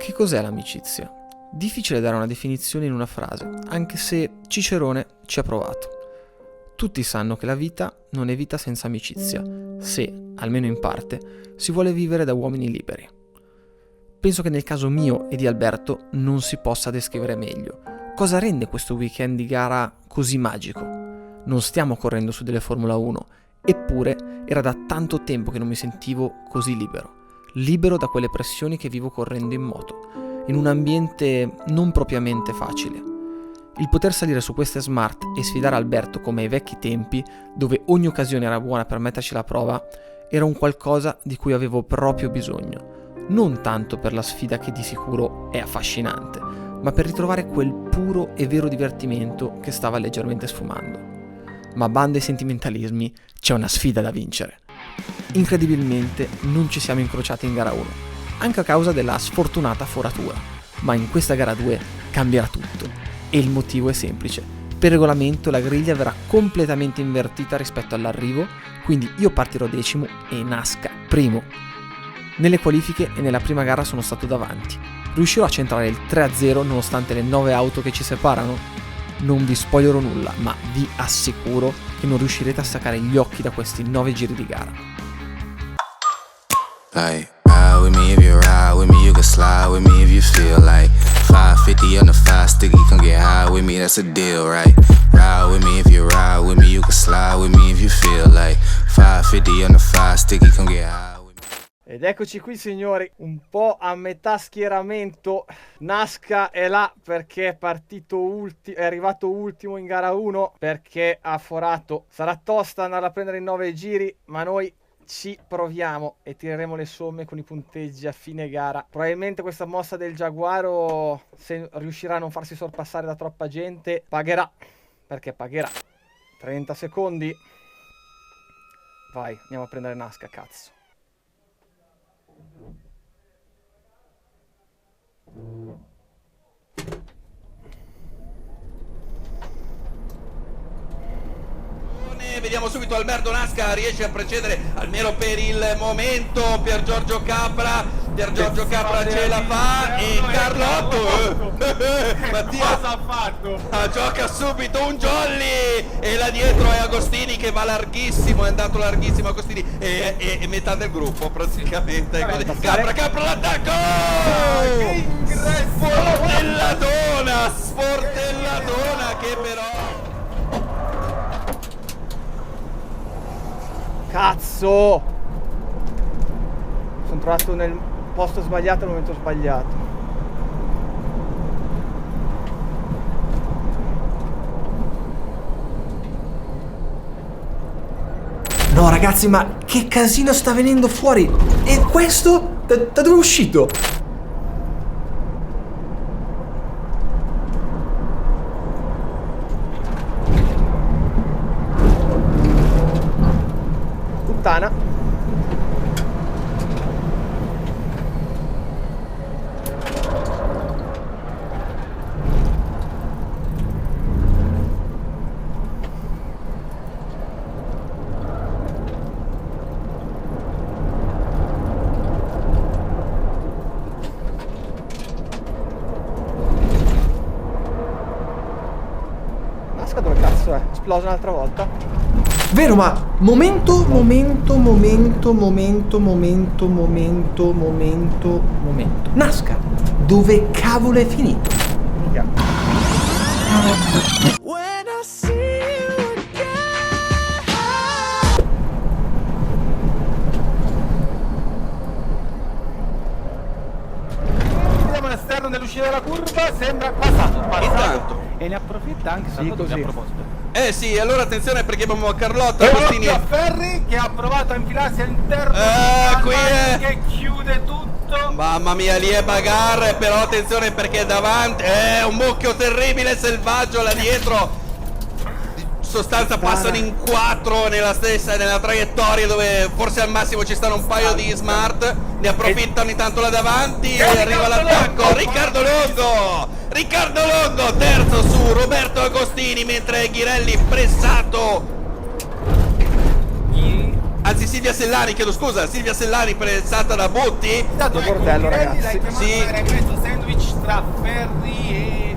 Che cos'è l'amicizia? Difficile dare una definizione in una frase, anche se Cicerone ci ha provato. Tutti sanno che la vita non è vita senza amicizia, se, almeno in parte, si vuole vivere da uomini liberi. Penso che nel caso mio e di Alberto non si possa descrivere meglio. Cosa rende questo weekend di gara così magico? Non stiamo correndo su delle Formula 1, eppure era da tanto tempo che non mi sentivo così libero da quelle pressioni che vivo correndo in moto, in un ambiente non propriamente facile. Il poter salire su queste smart e sfidare Alberto come ai vecchi tempi, dove ogni occasione era buona per metterci alla prova, era un qualcosa di cui avevo proprio bisogno. Non tanto per la sfida che di sicuro è affascinante, ma per ritrovare quel puro e vero divertimento che stava leggermente sfumando. Ma bando ai sentimentalismi, c'è una sfida da vincere. Incredibilmente non ci siamo incrociati in gara 1, anche a causa della sfortunata foratura, ma in questa gara 2 cambierà tutto, e il motivo è semplice. Per regolamento la griglia verrà completamente invertita rispetto all'arrivo, quindi io partirò decimo e Nasca primo. Nelle qualifiche e nella prima gara sono stato davanti. Riuscirò a centrare il 3-0 nonostante le 9 auto che ci separano? Non vi spoilerò nulla, ma vi assicuro che non riuscirete a staccare gli occhi da questi 9 giri di gara. Like, ride with me if you ride with me, you can slide with me if you feel like 550 on the 5 sticky, come get high with me, that's a deal, right? Ride with me if you ride with me, you can slide with me if you feel like 550 on the 5 sticky, come get high. Ed eccoci qui signori, un po' a metà schieramento. Nasca è là perché è partito è arrivato ultimo in gara 1 perché ha forato. Sarà tosta andare a prendere in 9 giri, ma noi ci proviamo e tireremo le somme con i punteggi a fine gara. Probabilmente questa mossa del Giaguaro, se riuscirà a non farsi sorpassare da troppa gente, pagherà, perché pagherà. 30 secondi. Vai, andiamo a prendere Nasca, cazzo. Vediamo subito Alberto Nasca, riesce a precedere almeno per il momento per Giorgio Capra. Per Giorgio Capra ce la fa e Carlotto Mattia cosa ha fatto? Gioca subito un jolly e là dietro è Agostini che va larghissimo, è andato larghissimo Agostini e metà del gruppo praticamente. Capra l'attacco! Che ingresso! Sportelladona che però Cazzo! Sono trovato nel posto sbagliato al momento sbagliato. No ragazzi, ma che casino sta venendo fuori? E questo? Da dove è uscito? Puttana. Nasca dove cazzo è? Esplosa un'altra volta? Vero, ma momento. Nasca, dove cavolo è finito? Minchia. Vediamo l'esterno dell'uscita della curva, sembra passato. intanto E ne approfitta anche Sì, Salvatore così. a proposito. sì, allora attenzione perché abbiamo Carlotta Agostini Occhio a Ferri che ha provato a infilarsi all'interno qui è che chiude tutto. mamma mia, lì è bagarre, però attenzione perché davanti è un mucchio terribile, selvaggio là dietro. In sostanza passano in 4 nella traiettoria dove forse al massimo ci stanno un paio di smart. Ne approfittano intanto là davanti e arriva l'attacco. Riccardo Longo terzo su Roberto Agostini, mentre Ghirelli pressato. Anzi sì, Silvia Sellani, chiedo scusa, Silvia Sellani pressata da Butti. Lo bordello, ragazzi. Sì. Questo sandwich tra Ferri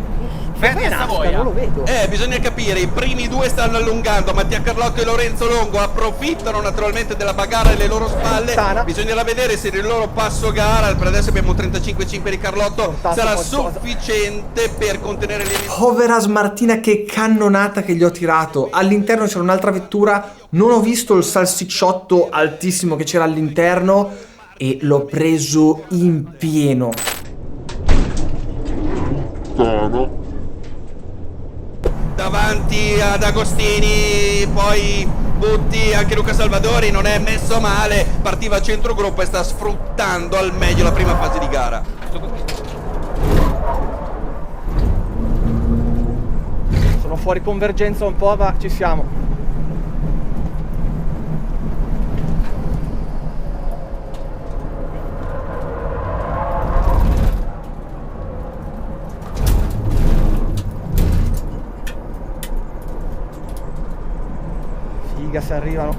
e Nasca, Savoia. non lo vedo. Bisogna capire, i primi due stanno allungando, Mattia Carlotto e Lorenzo Longo approfittano naturalmente della bagarre alle loro spalle. Sana. Bisognerà vedere se il loro passo gara, per adesso abbiamo un 35-5 di Carlotto, Portato sarà qualcosa. sufficiente per contenere le Povera Smartina, che cannonata che gli ho tirato. All'interno c'era un'altra vettura, non ho visto il salsicciotto altissimo che c'era all'interno e l'ho preso in pieno. davanti ad Agostini, poi Butti, anche Luca Salvadori non è messo male, partiva a centrogruppo e sta sfruttando al meglio la prima fase di gara. Sono fuori convergenza un po', ma ci siamo. Figa se arrivano.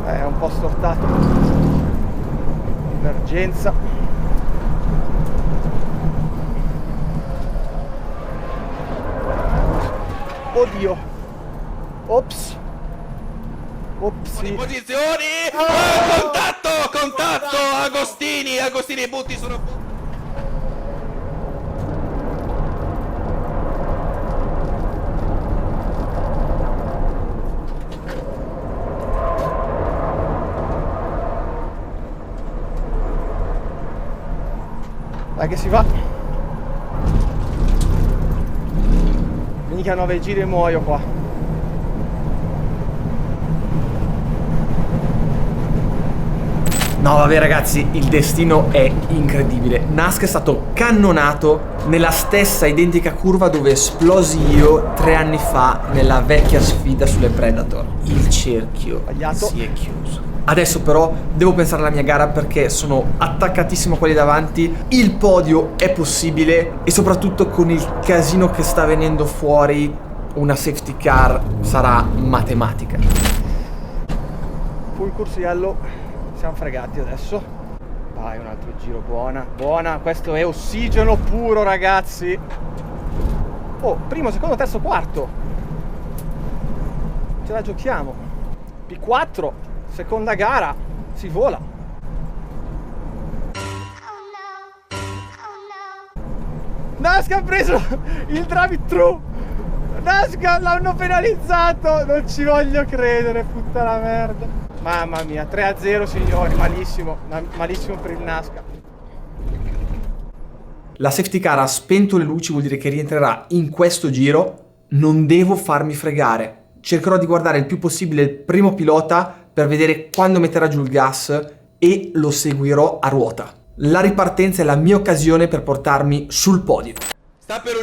È un po' stortato. Emergenza. Oddio. Ops. Opsi. Posizioni! Contatto! Agostini e Butti sono... Dai che si va. Mica 9 giri e muoio qua. No vabbè ragazzi, il destino è incredibile. Nasca è stato cannonato nella stessa identica curva dove esplosi io 3 anni fa nella vecchia sfida sulle Predator. Il cerchio Sbagliato. si è chiuso. Adesso però devo pensare alla mia gara perché sono attaccatissimo a quelli davanti. Il podio è possibile e soprattutto con il casino che sta venendo fuori una safety car sarà matematica. Full corsiello. Siamo fregati adesso. Vai, un altro giro, buona, questo è ossigeno puro ragazzi. Oh, primo, secondo, terzo, quarto. Ce la giochiamo. P4, seconda gara, si vola. Nasca ha preso il drive-thru. Nasca l'hanno penalizzato. Non ci voglio credere, puttana merda. Mamma mia, 3-0 signori, malissimo per il Nasca. La safety car ha spento le luci, vuol dire che rientrerà in questo giro. Non devo farmi fregare. Cercherò di guardare il più possibile il primo pilota per vedere quando metterà giù il gas e lo seguirò a ruota. La ripartenza è la mia occasione per portarmi sul podio. Sta per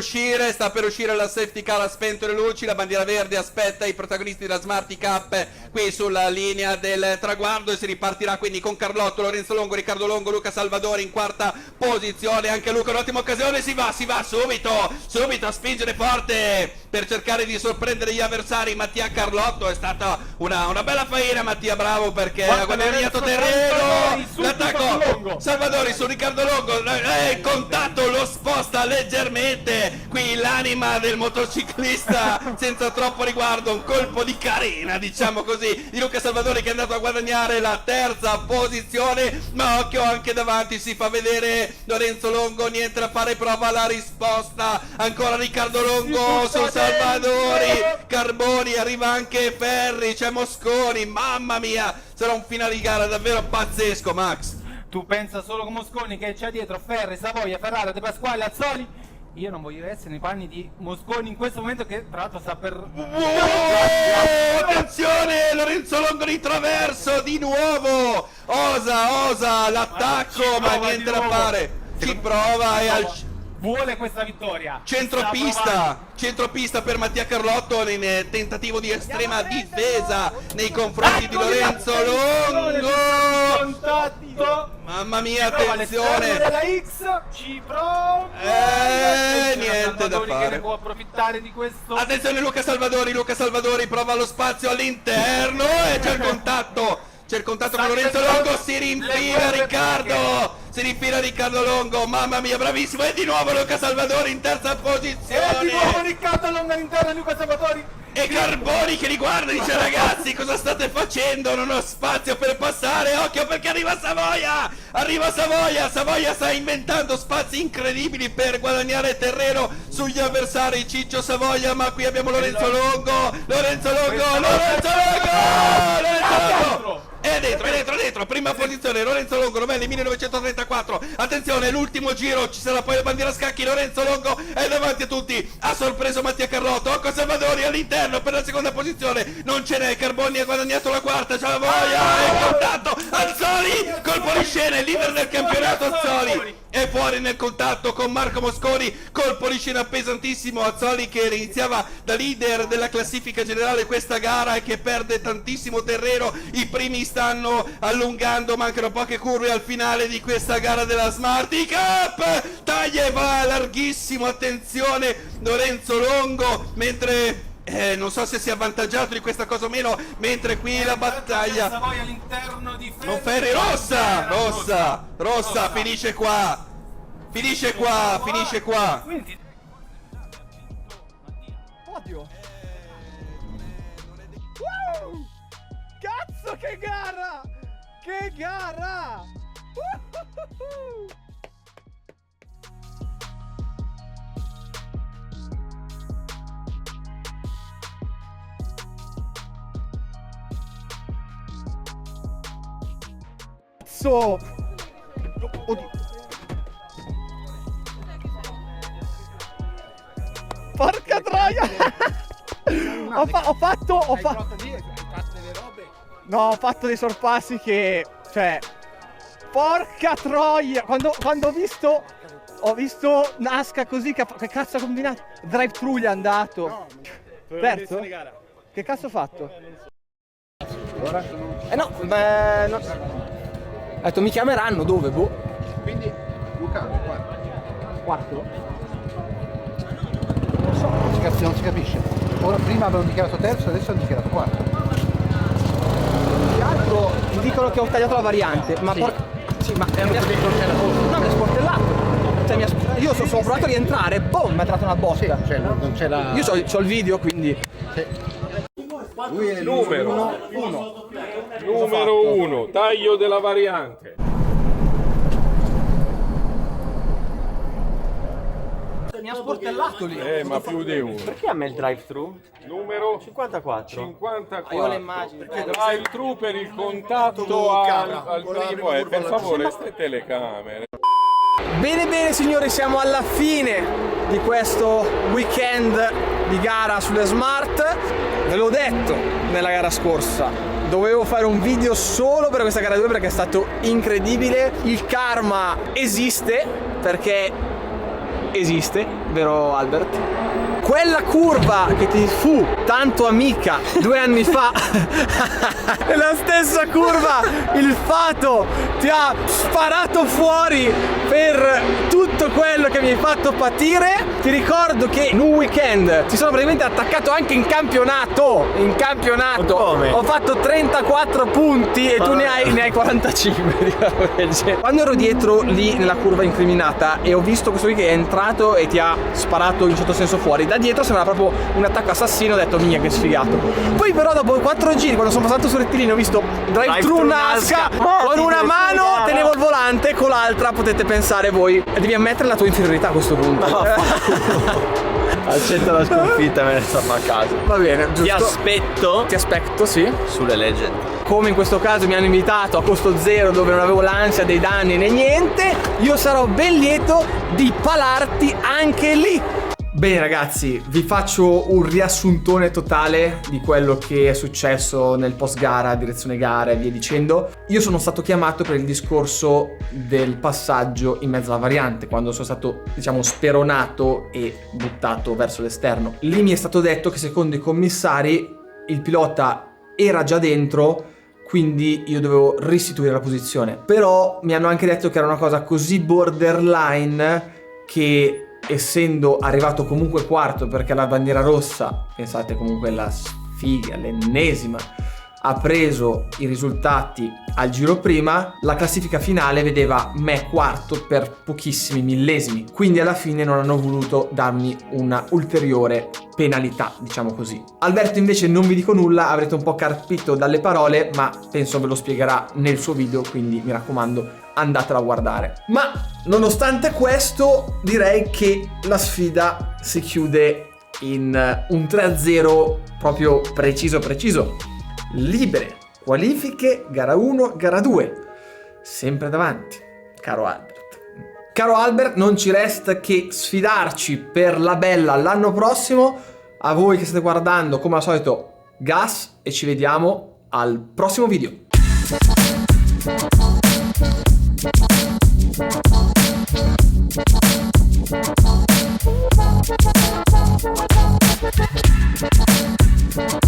uscire la safety car, ha spento le luci, la bandiera verde aspetta i protagonisti della Smarty Cup qui sulla linea del traguardo e si ripartirà quindi con Carlotto, Lorenzo Longo, Riccardo Longo, Luca Salvadori in quarta posizione, anche Luca un'ottima occasione, si va subito a spingere forte per cercare di sorprendere gli avversari. Mattia Carlotto, è stata una bella faina Mattia, bravo perché ha guadagnato terreno, l'attacco Salvadori su Riccardo Longo, il contatto lo sposta leggermente. Qui l'anima del motociclista senza troppo riguardo, un colpo di carena diciamo così di Luca Salvadori che è andato a guadagnare la terza posizione, ma occhio anche davanti si fa vedere Lorenzo Longo, niente da fare, prova la risposta, ancora Riccardo Longo su Salvadori, Carboni, arriva anche Ferri, c'è Mosconi, mamma mia sarà un finale di gara davvero pazzesco. Max, Tu pensa solo con Mosconi che c'è dietro Ferri, Savoia, Ferrara, De Pasquale, Azzoli. Io non voglio essere nei panni di Mosconi in questo momento che tra l'altro sta per... attenzione, Lorenzo Longo di traverso di nuovo, osa l'attacco, ma niente da fare, ci prova e vuole questa vittoria. Centropista per Mattia Carlotto in tentativo di estrema difesa nei confronti di Lorenzo Longo. Contatto. Mamma mia, attenzione. Della X ci prova. Niente da fare. Che ne può approfittare di questo. Attenzione Luca Salvadori prova lo spazio all'interno e c'è il contatto. C'è il contatto con Lorenzo Longo, si rinfila Riccardo Longo, mamma mia, bravissimo, e di nuovo Luca Salvadori in terza posizione. E di nuovo Riccardo Longo all'interno di Luca Salvadori. E Carboni che li guarda e dice: ragazzi, cosa state facendo? Non ho spazio per passare, occhio perché arriva Savoia, Savoia sta inventando spazi incredibili per guadagnare terreno sugli avversari. Ciccio Savoia, ma qui abbiamo Lorenzo Longo. È dentro, prima posizione, Lorenzo Longo, Novelli 1934, attenzione, l'ultimo giro, ci sarà poi la bandiera a scacchi, Lorenzo Longo è davanti a tutti, ha sorpreso Mattia Carlotto, Occo Salvadori all'interno per la seconda posizione, non ce n'è, Carboni ha guadagnato la quarta, c'è la voglia, è contatto, Azzoli, colpo di scena, il leader del campionato Azzoli, è fuori nel contatto con Marco Mosconi, colpo di scena pesantissimo, Azzoli che iniziava da leader della classifica generale questa gara e che perde tantissimo terreno, i primi stanno allungando, mancano poche curve al finale di questa gara della Smarty Cup, taglia e va larghissimo, attenzione Lorenzo Longo, mentre non so se si è avvantaggiato di questa cosa o meno, mentre qui la battaglia non Ferri, rossa, finisce qua. Podio. Cazzo, che gara! Cazzo! Oddio. Porca troia! ho fatto dei sorpassi che, cioè, porca troia! Quando ho visto Nasca così, che cazzo ha combinato? Drive thru gli è andato. Terzo? Che cazzo ho fatto? No. Ho detto mi chiameranno, dove? Boh. Quindi Luca, Quarto? non si capisce. Ora prima avevano dichiarato terzo, adesso hanno dichiarato quarto. Che altro mi dicono che ho tagliato la variante, ma Sì. Sì, ma mi ha sportellato. Cioè, io sono provato a rientrare, boom, mi ha tirato una botta. Cioè, non c'è la... Io c'ho il video, quindi. Lui è Numero 1, taglio della variante. Mi ha sportellato lì. Ma più di uno. Perché a me il drive-thru? Numero 54. 54. Io le immagini. Drive-thru per il contatto al primo e per favore ste telecamere. Bene signori, siamo alla fine di questo weekend di gara sulle Smart. Ve l'ho detto nella gara scorsa, dovevo fare un video solo per questa gara 2 perché è stato incredibile. Il karma esiste, perché esiste, vero Albert? Quella curva che ti fu tanto amica 2 anni fa è la stessa curva, il fato ti ha sparato fuori per tutto quello che mi hai fatto patire. Ti ricordo che in un weekend ti sono praticamente attaccato anche in campionato. Come? Ho fatto 34 punti e tu ne hai 45. Quando ero dietro lì nella curva incriminata e ho visto questo qui che è entrato e ti ha sparato in certo senso fuori, da dietro sembrava proprio un attacco assassino, ho detto minchia che sfigato. Poi però dopo 4 giri, quando sono passato sul rettilineo, ho visto drive-thru Nasca, con una mano tenevo il volante, con l'altra potete pensare voi. Devi ammettere la tua inferiorità a questo punto. Accetta la sconfitta, me ne sto a casa. Va bene, giusto. Ti aspetto Sì. sulle legend. Come in questo caso mi hanno invitato a costo zero, dove non avevo l'ansia dei danni né niente, io sarò ben lieto di palarti anche lì. Bene ragazzi, vi faccio un riassuntone totale di quello che è successo nel post gara, direzione gara e via dicendo. Io sono stato chiamato per il discorso del passaggio in mezzo alla variante, quando sono stato, diciamo, speronato e buttato verso l'esterno. Lì mi è stato detto che secondo i commissari il pilota era già dentro, quindi io dovevo restituire la posizione. Però mi hanno anche detto che era una cosa così borderline che, essendo arrivato comunque quarto perché la bandiera rossa, pensate comunque la sfiga, l'ennesima, ha preso i risultati al giro prima, la classifica finale vedeva me quarto per pochissimi millesimi, quindi alla fine non hanno voluto darmi una ulteriore penalità, diciamo così. Alberto invece non vi dico nulla, avrete un po' carpito dalle parole, ma penso ve lo spiegherà nel suo video, quindi mi raccomando, andatela a guardare. Ma nonostante questo, direi che la sfida si chiude in un 3-0 proprio preciso. Libere, qualifiche, gara 1, gara 2. Sempre davanti, caro Albert. Caro Albert, non ci resta che sfidarci per la bella l'anno prossimo. A voi che state guardando, come al solito, gas, e ci vediamo al prossimo video. We'll be right back.